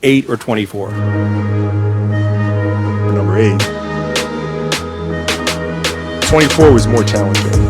8 or 24? Number 8. 24 was more challenging.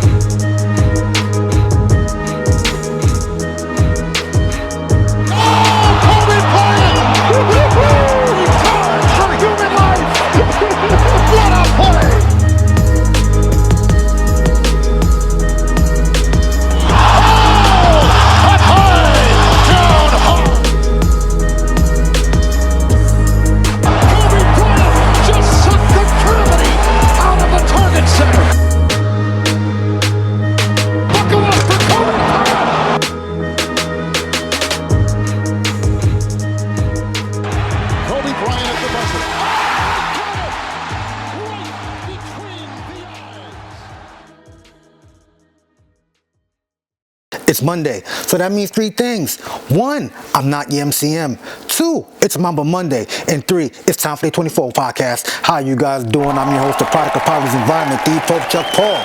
It's Monday, so that means 3 things. 1, I'm not your MCM. 2, it's Mamba Monday. And 3, it's time for the 24 podcast. How you guys doing? I'm your host, the product of Poverty's Environment, the Pope Chuck Paul.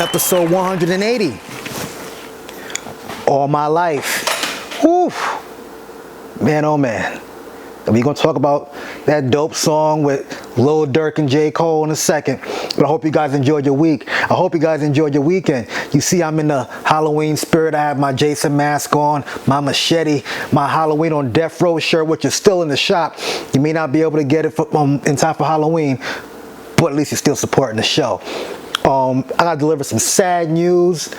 Episode 180. All my life. Whew. Man, oh man. And we're going to talk about that dope song with Lil Durk and J. Cole in a second. But I hope you guys enjoyed your week. I hope you guys enjoyed your weekend. You see, I'm in the Halloween spirit. I have my Jason mask on, my machete, my Halloween on Death Row shirt, which is still in the shop. You may not be able to get it in time for Halloween, but at least you're still supporting the show. I got to deliver some sad news.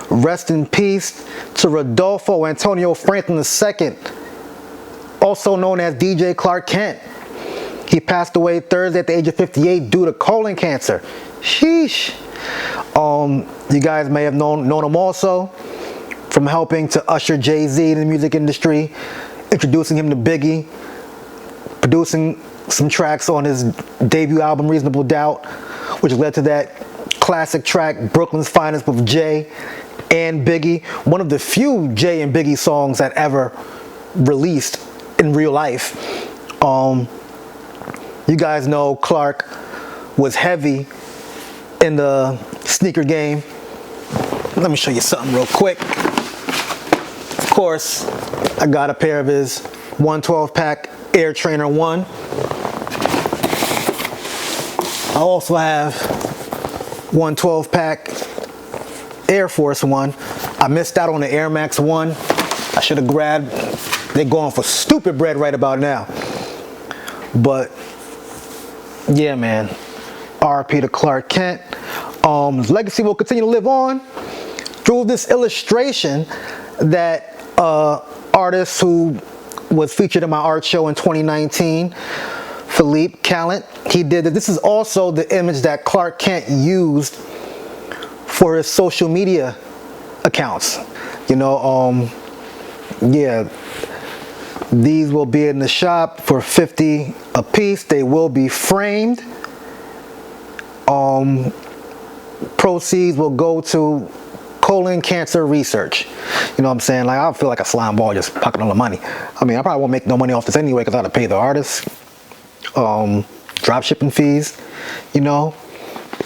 Rest in peace to Rodolfo Antonio Franklin II, also known as DJ Clark Kent. He passed away Thursday at the age of 58 due to colon cancer. Sheesh. You guys may have known him also from helping to usher Jay-Z in the music industry, introducing him to Biggie, producing some tracks on his debut album Reasonable Doubt, which led to that classic track Brooklyn's Finest with Jay and Biggie, one of the few Jay and Biggie songs that ever released in real life. You guys know Clark was heavy in the sneaker game. Let me show you something real quick. Of course, I got a pair of his 112 pack Air Trainer 1. I also have 112 pack Air Force 1. I missed out on the Air Max 1. I should have grabbed. They're going for stupid bread right about now. But yeah, man. RP to Clark Kent. His legacy will continue to live on through this illustration that artist who was featured in my art show in 2019, Philippe Callant, he did it. This is also the image that Clark Kent used for his social media accounts. You know, yeah. These will be in the shop for $50 a piece. They will be framed. Proceeds will go to colon cancer research. You know what I'm saying? Like, I feel like a slime ball just pocketing all the money. I mean, I probably won't make no money off this anyway because I have to pay the artists, drop shipping fees, you know.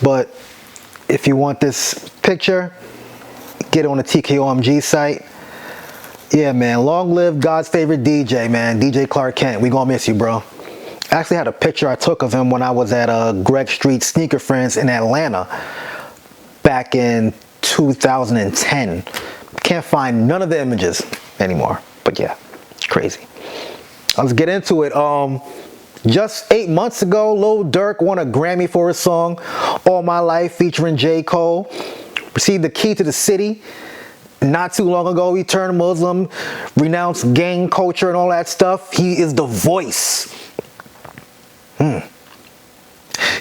But if you want this picture, get it on the TKOMG site. Yeah, man, long live God's favorite DJ, man, DJ Clark Kent. We gonna miss you, bro. I actually had a picture I took of him when I was at Greg Street Sneaker Friends in Atlanta back in 2010. Can't find none of the images anymore, but yeah, it's crazy. Let's get into it. Just 8 months ago, Lil Durk won a Grammy for his song All My Life featuring J. Cole. Received the key to the city. Not too long ago, he turned Muslim, renounced gang culture and all that stuff. He is the voice.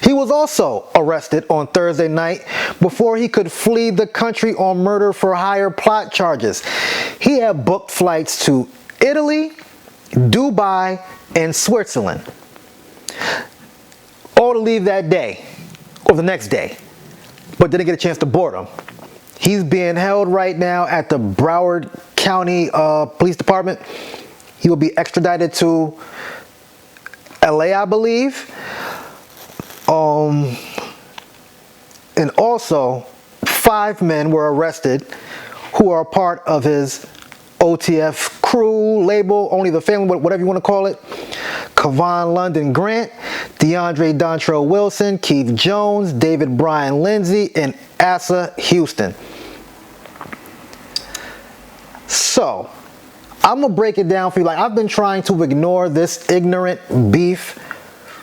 He was also arrested on Thursday night before he could flee the country on murder for hire plot charges. He had booked flights to Italy, Dubai, and Switzerland, all to leave that day or the next day, but didn't get a chance to board them. He's being held right now at the Broward County Police Department. He will be extradited to LA, I believe. And also, 5 men were arrested who are part of his OTF crew, label, only the family, whatever you want to call it. Kevon London Grant, DeAndre Dontrell Wilson, Keith Jones, David Bryan Lindsay, and Asa Houston. So, I'm going to break it down for you. Like, I've been trying to ignore this ignorant beef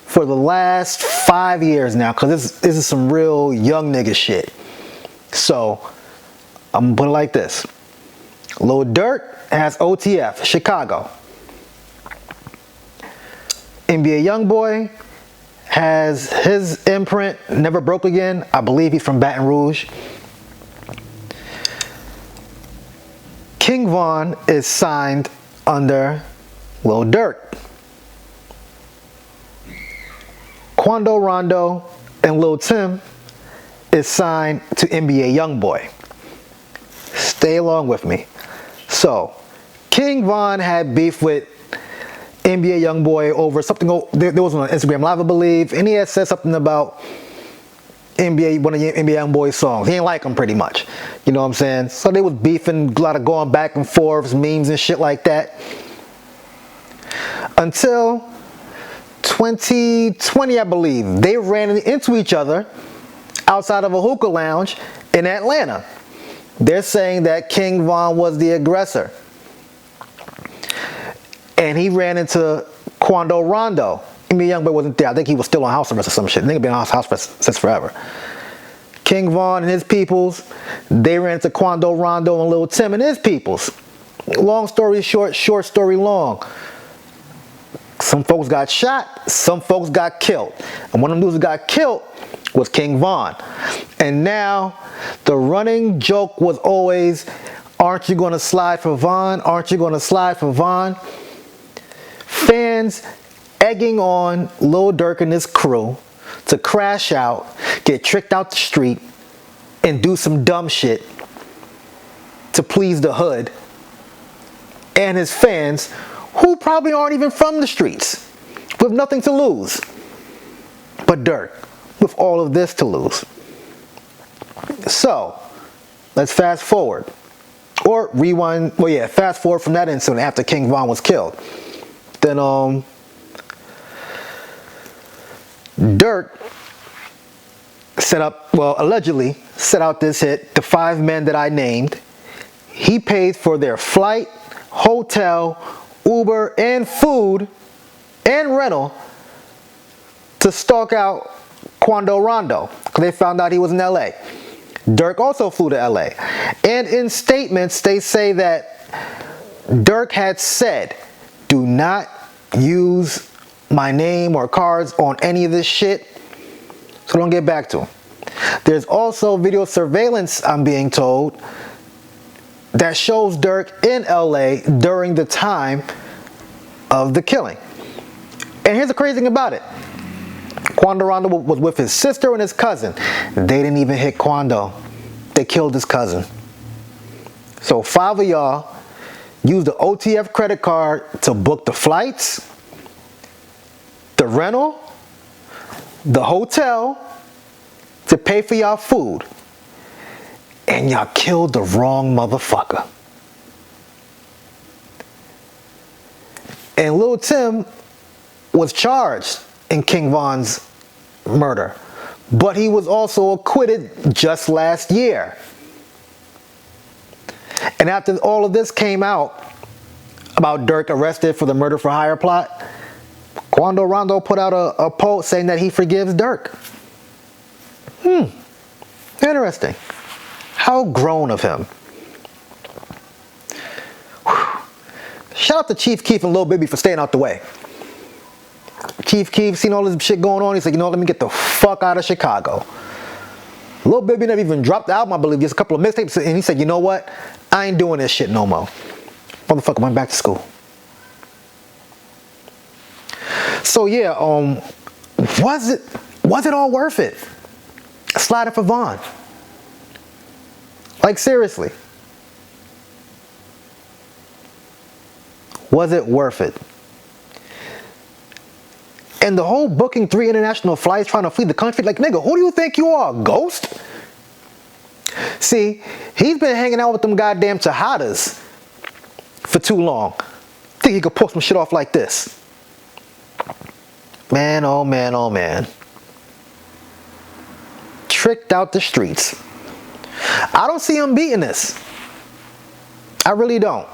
for the last 5 years now, because this is some real young nigga shit. So, I'm going to put it like this. Lil Durk has OTF, Chicago. NBA Youngboy has his imprint, Never Broke Again. I believe he's from Baton Rouge. King Von is signed under Lil Durk. Quando Rondo and Lil Tim is signed to NBA Youngboy. Stay along with me. So, King Von had beef with NBA Youngboy over something. There was on Instagram Live, I believe, and he had said something about one of the NBA Youngboy's songs. He ain't like him, pretty much. You know what I'm saying? So they was beefing, a lot of going back and forth, memes and shit like that. Until 2020, I believe, they ran into each other outside of a hookah lounge in Atlanta. They're saying that King Von was the aggressor. And he ran into Quando Rondo. NBA Youngboy wasn't there. I think he was still on house arrest or some shit. Nigga been on house arrest since forever. King Von and his peoples, they ran into Quando Rondo and Lil Tim and his peoples. Long story short, short story long. Some folks got shot, some folks got killed. And one of them dudes who got killed was King Von. And now, the running joke was always, aren't you going to slide for Von? Aren't you going to slide for Von? Fans egging on Lil Durk and his crew to crash out, get tricked out the street, and do some dumb shit to please the hood and his fans, who probably aren't even from the streets, with nothing to lose. But Durk, with all of this to lose. So, let's fast forward. Or rewind, fast forward from that incident after King Von was killed. Then, Durk allegedly set out this hit, The 5 Men That I Named. He paid for their flight, hotel, Uber, and food, and rental to stalk out Quando Rondo, because they found out he was in LA. Durk also flew to LA. And in statements, they say that Durk had said, do not use my name or cards on any of this shit, so don't get back to him. There's also video surveillance, I'm being told, that shows Durk in LA during the time of the killing. And here's the crazy thing about it. Quando Rondo was with his sister and his cousin. They didn't even hit Quando. They killed his cousin. So 5 of y'all used the OTF credit card to book the flights, the rental, the hotel, to pay for y'all food. And y'all killed the wrong motherfucker. And Lil Tim was charged in King Von's murder, but he was also acquitted just last year. And after all of this came out about Durk arrested for the murder for hire plot, Quando Rondo put out a post saying that he forgives Durk. Interesting. How grown of him. Whew. Shout out to Chief Keef and Lil Baby for staying out the way. Chief Keef seen all this shit going on. He said, you know, let me get the fuck out of Chicago. Lil Baby never even dropped the album, I believe, just a couple of mixtapes, and he said, you know what? I ain't doing this shit no more. Motherfucker went back to school. So yeah, was it all worth it? Sliding for Von. Like, seriously. Was it worth it? And the whole booking 3 international flights trying to flee the country, like, nigga, who do you think you are, a ghost? See, he's been hanging out with them goddamn Tejadas for too long. think he could pull some shit off like this. Man, oh man, oh man. Tricked out the streets. I don't see him beating this. I really don't.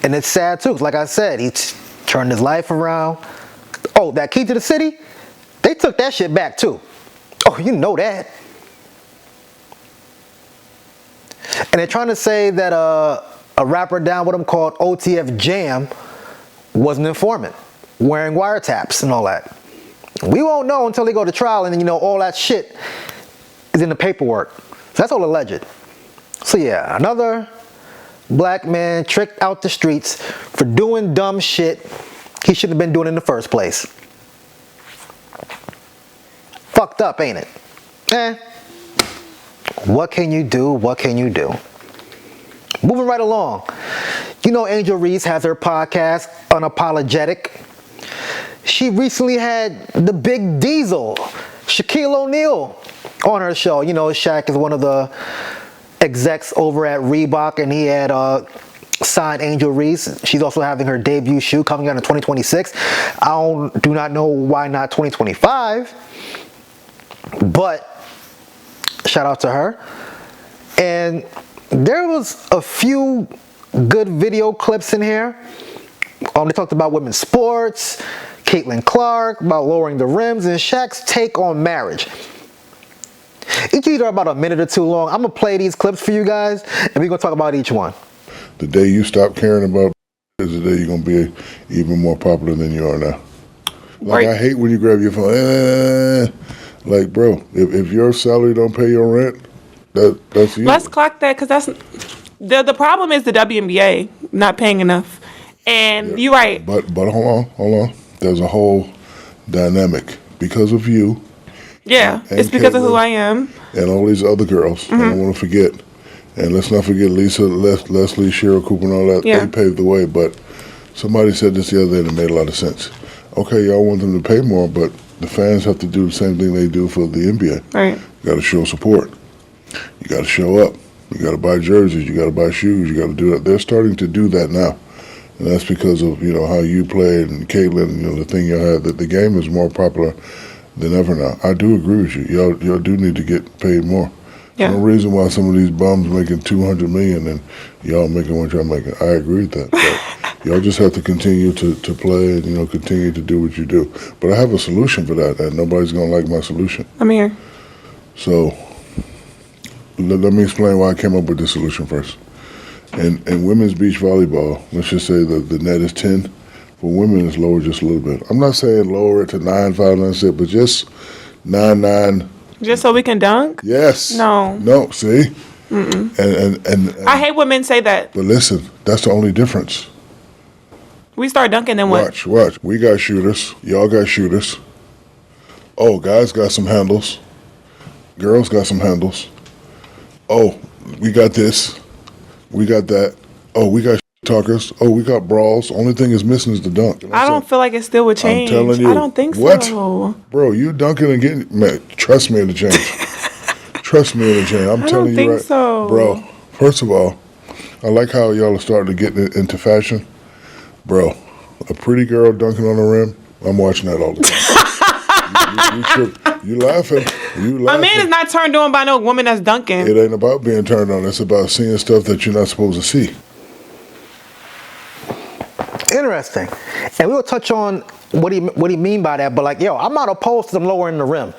And it's sad too, 'cause like I said, he's turned his life around. Oh, that key to the city? They took that shit back too. Oh, you know that. And they're trying to say that a rapper down with him called OTF Jam was an informant, wearing wiretaps and all that. We won't know until they go to trial, and then, you know, all that shit is in the paperwork. So that's all alleged. So yeah, another black man tricked out the streets for doing dumb shit he shouldn't have been doing in the first place. Fucked up, ain't it? What can you do? What can you do? Moving right along. You know Angel Reese has her podcast, Unapologetic. She recently had the big Diesel, Shaquille O'Neal, on her show. You know, Shaq is one of the execs over at Reebok, and he had signed Angel Reese. She's also having her debut shoe coming out in 2026. I do not know why not 2025, but shout out to her. And there was a few good video clips in here. They talked about women's sports, Caitlin Clark, about lowering the rims, and Shaq's take on marriage. Each of these are about a minute or two long. I'm going to play these clips for you guys, and we're going to talk about each one. The day you stop caring about is the day you're going to be even more popular than you are now. Like, I hate when you grab your phone. Like, bro, if your salary don't pay your rent, that's you. Let's clock that, because that's the problem is the WNBA not paying enough. And yeah, you're right. But hold on. There's a whole dynamic because of you. Yeah, it's because of who I am. And all these other girls. I don't want to forget. And let's not forget Lisa, Leslie, Cheryl Cooper, and all that. Yeah. They paved the way. But somebody said this the other day and it made a lot of sense. Okay, y'all want them to pay more, but the fans have to do the same thing they do for the NBA. Right. You got to show support. You got to show up. You got to buy jerseys. You got to buy shoes. You got to do that. They're starting to do that now. And that's because of, you know, how you played and Caitlin, you know, the thing y'all had, that the game is more popular than ever now. I do agree with you. Y'all do need to get paid more. Yeah. No reason why some of these bums making $200 million and y'all making what y'all making. I agree with that. But y'all just have to continue to play and, you know, continue to do what you do. But I have a solution for that, and nobody's going to like my solution. I'm here. So let me explain why I came up with this solution first. In women's beach volleyball, let's just say that the net is 10. For women, it's lower just a little bit. I'm not saying lower it to 9, 5, 9, 6, but just 9, 9. Just so we can dunk? Yes. No. No, see? And I hate when men say that. But listen, that's the only difference. We start dunking, then what? Watch. We got shooters. Y'all got shooters. Oh, guys got some handles. Girls got some handles. Oh, we got this. We got that. Oh, we got talkers. Oh, we got brawls. Only thing is missing is the dunk. I don't feel like it still would change. I'm telling you. I don't think what? So. Bro, you dunking and getting, man, trust me in the change. Trust me in the change. I'm telling you right. So. Bro, first of all, I like how y'all are starting to get into fashion. Bro, a pretty girl dunking on the rim, I'm watching that all the time. You laughing. A man is not turned on by no woman that's dunking. It ain't about being turned on. It's about seeing stuff that you're not supposed to see. Interesting. And we'll touch on what he mean by that, but like, yo, I'm not opposed to them lowering the rim.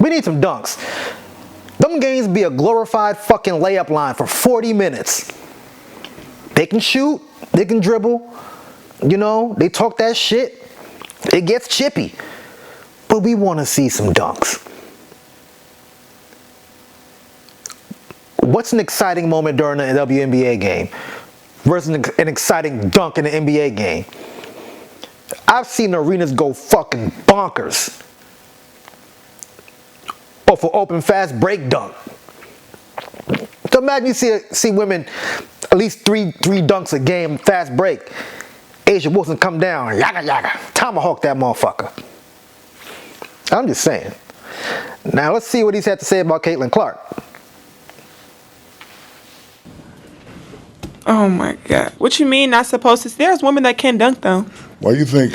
We need some dunks. Them games be a glorified fucking layup line for 40 minutes. They can shoot, they can dribble, you know, they talk that shit. It gets chippy. But we want to see some dunks. What's an exciting moment during a WNBA game versus an exciting dunk in an NBA game? I've seen arenas go fucking bonkers. Or for open fast break dunk. So imagine you see women at least three dunks a game, fast break. Asia Wilson come down, yaga, tomahawk that motherfucker. I'm just saying. Now let's see what he's had to say about Caitlin Clark. Oh my God. What you mean not supposed to? There's women that can dunk though. Why do you think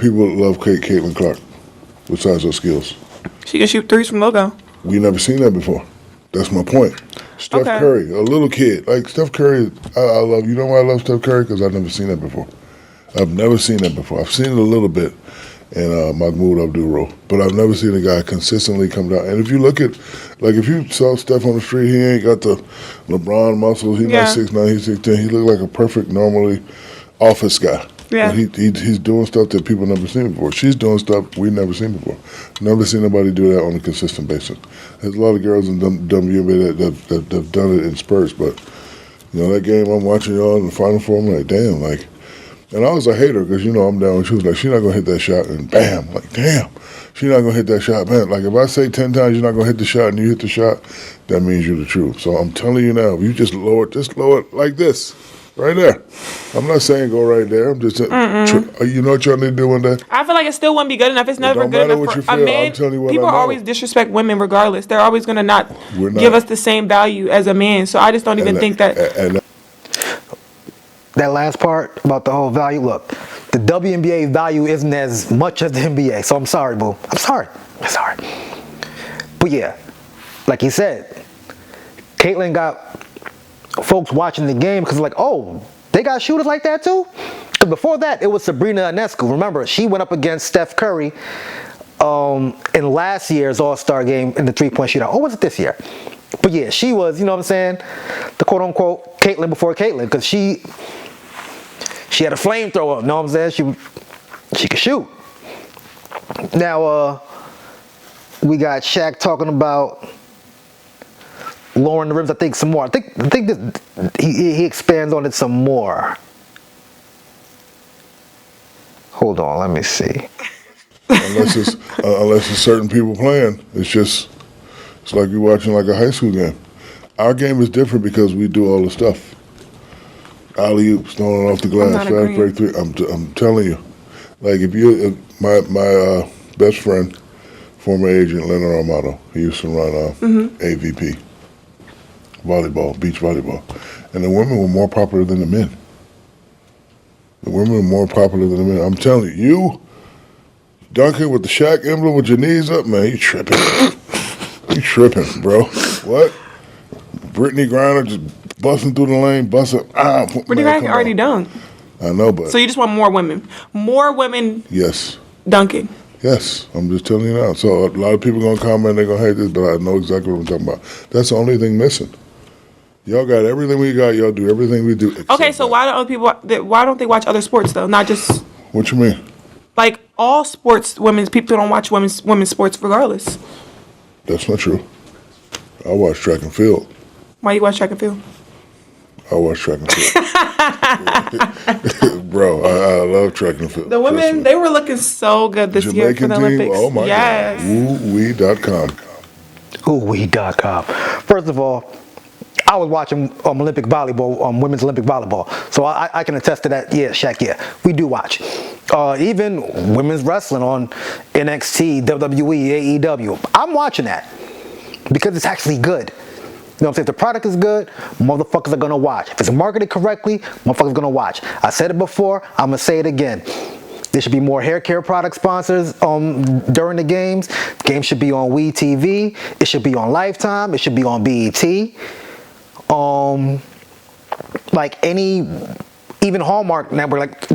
people love Caitlin Clark besides her skills? She can shoot threes from logo. We never seen that before. That's my point. Steph Okay. Curry, a little kid. Like Steph Curry, I love, you know why I love Steph Curry? Because I've never seen that before. I've never seen that before. I've seen it a little bit in Mahmoud Abdul-Rauf, but I've never seen a guy consistently come down. And if you look at, like if you saw Steph on the street, he ain't got the LeBron muscles. He's Yeah. not 6'9", he's 6'10". He look like a perfect, normally office guy. Yeah. But he's doing stuff that people never seen before. She's doing stuff we've never seen before. Never seen nobody do that on a consistent basis. There's a lot of girls in WNBA that have done it in spurts, but you know that game I'm watching y'all in the Final Four, I'm like, damn, like, and I was a hater because you know I'm down. She was like, she's not gonna hit that shot, and bam, like, damn, she's not gonna hit that shot, man. Like if I say 10 times you're not gonna hit the shot and you hit the shot, that means you're the truth. So I'm telling you now, if you just lower it like this. Right there. I'm not saying go right there. I'm just you know what y'all need to do one day? I feel like it still wouldn't be good enough. It's never don't good matter enough what for you feel. a man. I'm telling you what People I know. always disrespect women regardless. They're always going to not We're not. give us the same value as a man. So I just don't even think that. And That last part about the whole value, look, the WNBA value isn't as much as the NBA. So I'm sorry, boo. I'm sorry. But yeah, like he said, Caitlin got folks watching the game because like, oh, they got shooters like that too? Because before that, it was Sabrina Ionescu. Remember, she went up against Steph Curry in last year's All-Star game in the three-point shootout. Or was it this year? But yeah, she was, you know what I'm saying, the quote-unquote Caitlin before Caitlin, because she had a flamethrower, you know what I'm saying? She could shoot. Now, we got Shaq talking about lowering the rims, I think some more. I think that he expands on it some more. Hold on, let me see. unless it's certain people playing, it's like you're watching like a high school game. Our game is different because we do all the stuff. Alley-oops, throwing off the glass, not fast break three. I'm telling you, like if my best friend, former agent Leonard Armato, he used to run AVP. Volleyball, beach volleyball. And the women were more popular than the men. The women were more popular than the men. I'm telling you, dunking with the Shaq emblem with your knees up, man, you tripping. You tripping, bro. What? Brittany Griner just busting through the lane, busting. Brittany Griner can already dunk. I know, but. So you just want more women. More women Yes. dunking. Yes, I'm just telling you now. So a lot of people going to comment, they're going to hate this, but I know exactly what I'm talking about. That's the only thing missing. Y'all got everything we got. Y'all do everything we do. Okay, so why don't they watch other sports though? Not just What you mean? like all sports. People don't watch women's sports regardless. That's not true. I watch track and field. Why you watch track and field? I watch track and field. Bro, I love track and field. The women, they were looking so good this year for Jamaican the team. Olympics. Oh my yes. God. WooWee.com. Ooh-wee.com. First of all, I was watching Olympic volleyball, women's Olympic volleyball. So I can attest to that. Yeah, Shaq, yeah. We do watch. Even women's wrestling on NXT, WWE, AEW. I'm watching that because it's actually good. You know what I'm saying? If the product is good, motherfuckers are going to watch. If it's marketed correctly, motherfuckers are going to watch. I said it before, I'm going to say it again. There should be more hair care product sponsors during the games. The game should be on WE TV. It should be on Lifetime. It should be on BET. Like even Hallmark network, like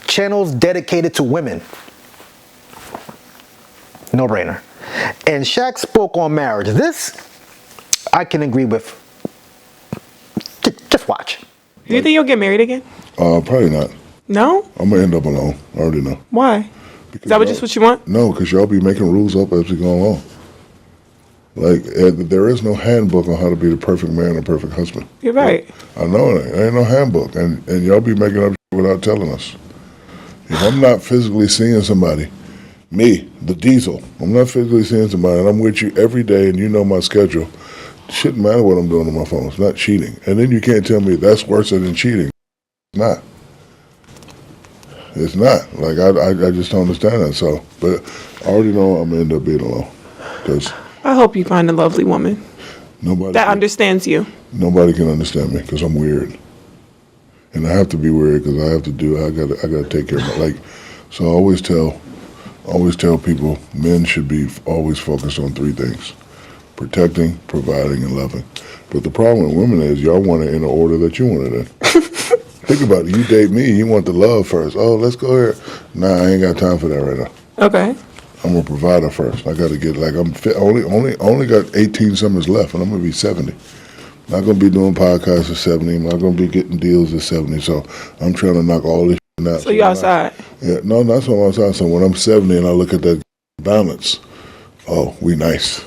channels dedicated to women. No brainer. And Shaq spoke on marriage. This I can agree with. Just watch. Do you think you'll get married again? Probably not. No? I'm going to end up alone. I already know. Why? Because Is that just what you want? No, because y'all be making rules up as we go along. Like, there is no handbook on how to be the perfect man or perfect husband. You're right. I know it. There ain't no handbook. And y'all be making up without telling us. If I'm not physically seeing somebody, me, the Diesel, I'm not physically seeing somebody, and I'm with you every day, and you know my schedule, it shouldn't matter what I'm doing on my phone. It's not cheating. And then you can't tell me that's worse than cheating. It's not. It's not. Like, I just don't understand that. So, but I already know I'm going to end up being alone. Because I hope you find a lovely woman nobody that understands you. Nobody can understand me because I'm weird, and I have to be weird because I gotta take care of my, like. So I always tell people men should be always focused on three things: protecting, providing, and loving. But the problem with women is y'all want it in the order that you want it in. Think about it. You date me, you want the love first. Oh, let's go here. Nah, I ain't got time for that right now. Okay. I'm a provider first. I got to get only got 18 summers left, and I'm gonna be 70. Not gonna be doing podcasts at 70. I'm not gonna be getting deals at 70. So I'm trying to knock all this shit out. So you outside? Yeah, no, that's what I'm outside. So when I'm 70 and I look at that balance, oh, we nice.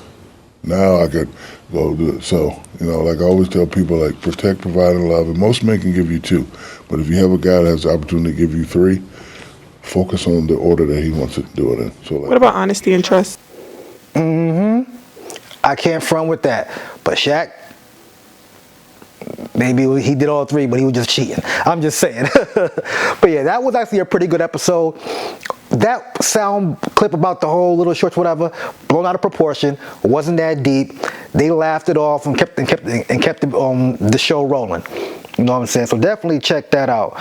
Now I could go do it. So, like I always tell people, like, protect, provide, and love. And most men can give you two. But if you have a guy that has the opportunity to give you three, focus on the order that he wants to do it in. So, like, What about honesty and trust? I can't front with that. But Shaq, maybe he did all three, but he was just cheating. I'm just saying. But yeah, that was actually a pretty good episode. That sound clip about the whole little shorts, whatever, blown out of proportion, wasn't that deep. They laughed it off and kept the show rolling. You know what I'm saying? So definitely check that out.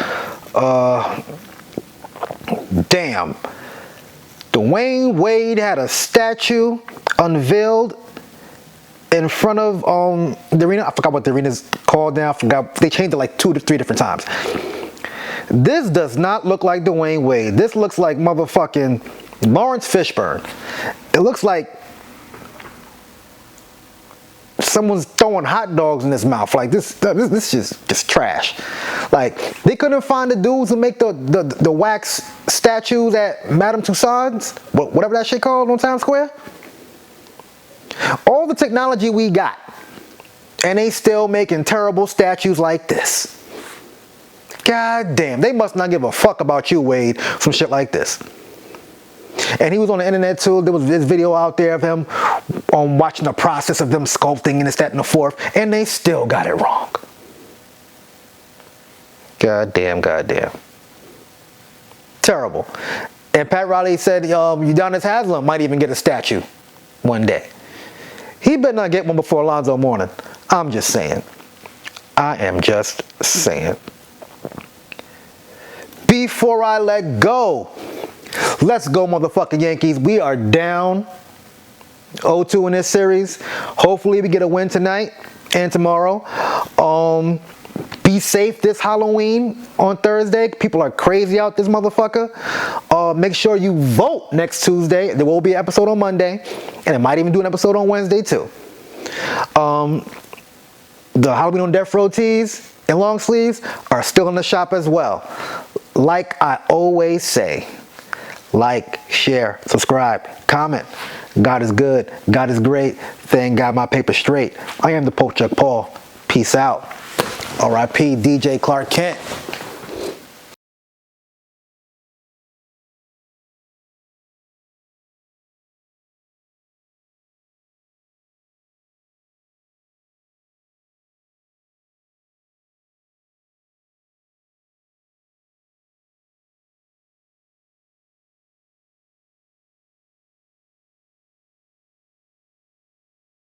Damn. Dywane Wade had a statue unveiled in front of the arena. I forgot what the arena's called now. I forgot. They changed it like 2 to 3 different times. This does not look like Dywane Wade. This looks like motherfucking Lawrence Fishburne. It looks like someone's throwing hot dogs in his mouth. Like this is just trash. Like they couldn't find the dudes to make the wax statues at Madame Tussauds, whatever that shit called on Times Square. All the technology we got, and they still making terrible statues like this. God damn, they must not give a fuck about you, Wade, from shit like this. And he was on the internet too. There was this video out there of him watching the process of them sculpting and this, that, and the fourth, and they still got it wrong. God damn. Terrible. And Pat Riley said Udonis Haslem might even get a statue one day. He better not get one before Alonzo Mourning. I'm just saying. I am just saying. Before I let go, let's go, motherfucking Yankees. We are down 0-2 in this series. Hopefully we get a win tonight and tomorrow. Be safe this Halloween on Thursday. People are crazy out this motherfucker. Make sure you vote next Tuesday. There will be an episode on Monday, and it might even do an episode on Wednesday too. The Halloween on Death Row tees and long sleeves are still in the shop as well. Like I always say, like, share, subscribe, comment. God is good. God is great. Thank God my paper straight. I am the Pope Chuck Paul. Peace out. R.I.P. DJ Clark Kent.